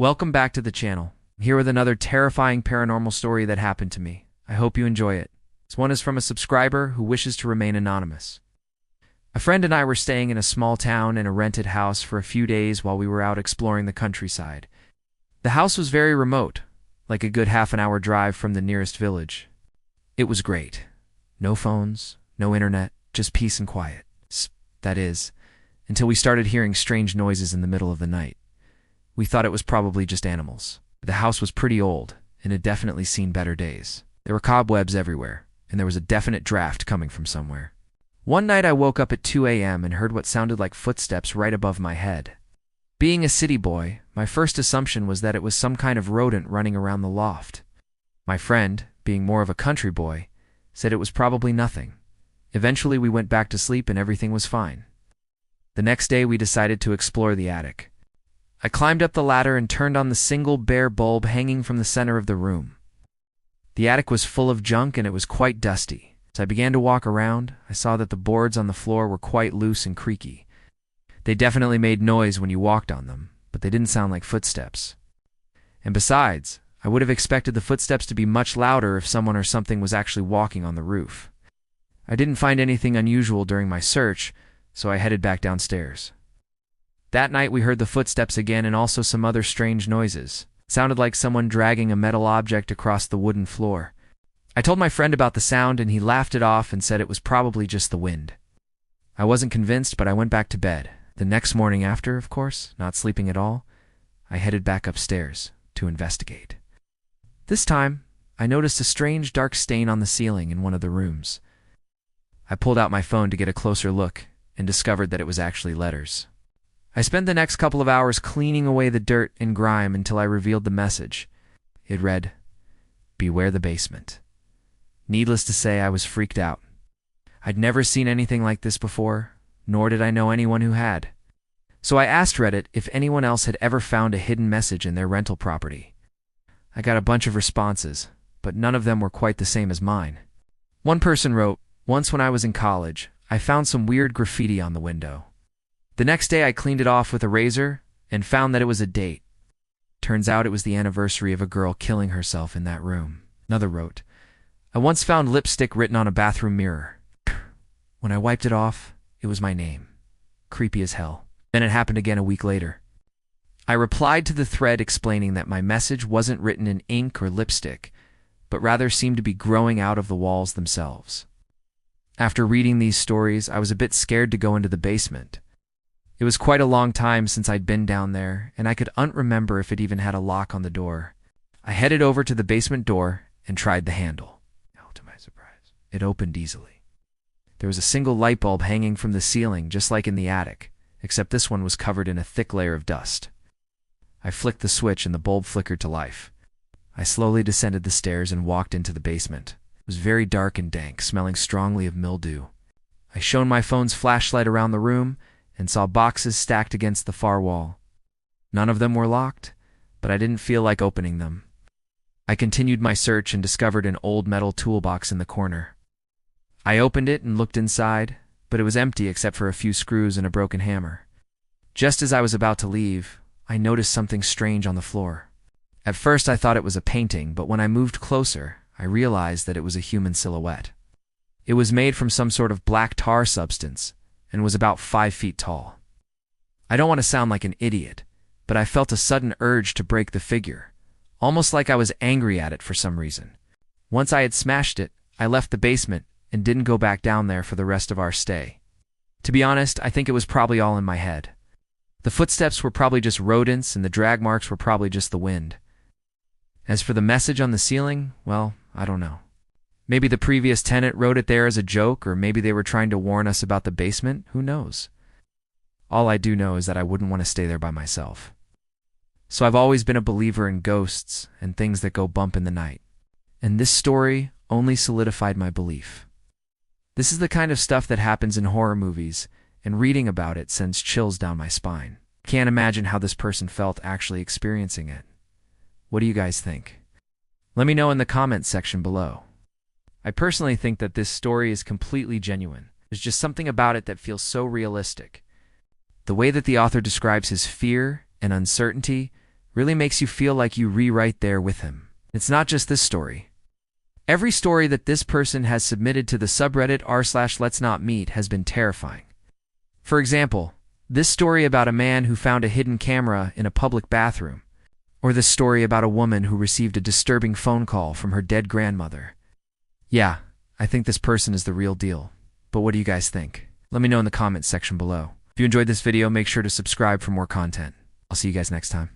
Welcome back to the channel. I'm here with another terrifying paranormal story that happened to me. I hope you enjoy it. This one is from a subscriber who wishes to remain anonymous. A friend and I were staying in a small town in a rented house for a few days while we were out exploring the countryside. The house was very remote, like a good half-an-hour drive from the nearest village. It was great. No phones, no internet, just peace and quiet. That is, until we started hearing strange noises in the middle of the night. We thought it was probably just animals. The house was pretty old, and had definitely seen better days. There were cobwebs everywhere, and there was a definite draft coming from somewhere. One night I woke up at 2 a.m. and heard what sounded like footsteps right above my head. Being a city boy, my first assumption was that it was some kind of rodent running around the loft. My friend, being more of a country boy, said it was probably nothing. Eventually we went back to sleep and everything was fine. The next day we decided to explore the attic. I climbed up the ladder and turned on the single bare bulb hanging from the center of the room. The attic was full of junk and it was quite dusty. As I began to walk around, I saw that the boards on the floor were quite loose and creaky. They definitely made noise when you walked on them, but they didn't sound like footsteps. And besides, I would have expected the footsteps to be much louder if someone or something was actually walking on the roof. I didn't find anything unusual during my search, so I headed back downstairs. That night we heard the footsteps again and also some other strange noises. It sounded like someone dragging a metal object across the wooden floor. I told my friend about the sound and he laughed it off and said it was probably just the wind. I wasn't convinced, but I went back to bed. The next morning after, of course, not sleeping at all, I headed back upstairs to investigate. This time, I noticed a strange dark stain on the ceiling in one of the rooms. I pulled out my phone to get a closer look and discovered that it was actually letters. I spent the next couple of hours cleaning away the dirt and grime until I revealed the message. It read, "Beware the basement." Needless to say, I was freaked out. I'd never seen anything like this before, nor did I know anyone who had. So I asked Reddit if anyone else had ever found a hidden message in their rental property. I got a bunch of responses, but none of them were quite the same as mine. One person wrote, "Once when I was in college, I found some weird graffiti on the window. The next day I cleaned it off with a razor and found that it was a date. Turns out it was the anniversary of a girl killing herself in that room." Another wrote, "I once found lipstick written on a bathroom mirror. When I wiped it off, it was my name. Creepy as hell." Then it happened again a week later. I replied to the thread explaining that my message wasn't written in ink or lipstick, but rather seemed to be growing out of the walls themselves. After reading these stories, I was a bit scared to go into the basement. It was quite a long time since I'd been down there, and I could remember if it even had a lock on the door. I headed over to the basement door and tried the handle. Oh, to my surprise, it opened easily. There was a single light bulb hanging from the ceiling, just like in the attic, except this one was covered in a thick layer of dust. I flicked the switch and the bulb flickered to life. I slowly descended the stairs and walked into the basement. It was very dark and dank, smelling strongly of mildew. I shone my phone's flashlight around the room and saw boxes stacked against the far wall. None of them were locked, but I didn't feel like opening them. I continued my search and discovered an old metal toolbox in the corner. I opened it and looked inside, but it was empty except for a few screws and a broken hammer. Just as I was about to leave, I noticed something strange on the floor. At first I thought it was a painting, but when I moved closer, I realized that it was a human silhouette. It was made from some sort of black tar substance and was about 5 feet tall. I don't want to sound like an idiot, but I felt a sudden urge to break the figure, almost like I was angry at it for some reason. Once I had smashed it, I left the basement and didn't go back down there for the rest of our stay. To be honest, I think it was probably all in my head. The footsteps were probably just rodents and the drag marks were probably just the wind. As for the message on the ceiling, well, I don't know. Maybe the previous tenant wrote it there as a joke, or maybe they were trying to warn us about the basement, who knows? All I do know is that I wouldn't want to stay there by myself. So I've always been a believer in ghosts and things that go bump in the night. And this story only solidified my belief. This is the kind of stuff that happens in horror movies, and reading about it sends chills down my spine. Can't imagine how this person felt actually experiencing it. What do you guys think? Let me know in the comments section below. I personally think that this story is completely genuine. There's just something about it that feels so realistic. The way that the author describes his fear and uncertainty really makes you feel like you right there with him. It's not just this story. Every story that this person has submitted to the subreddit r/letsnotmeet has been terrifying. For example, this story about a man who found a hidden camera in a public bathroom, or this story about a woman who received a disturbing phone call from her dead grandmother. Yeah, I think this person is the real deal. But what do you guys think? Let me know in the comments section below. If you enjoyed this video, make sure to subscribe for more content. I'll see you guys next time.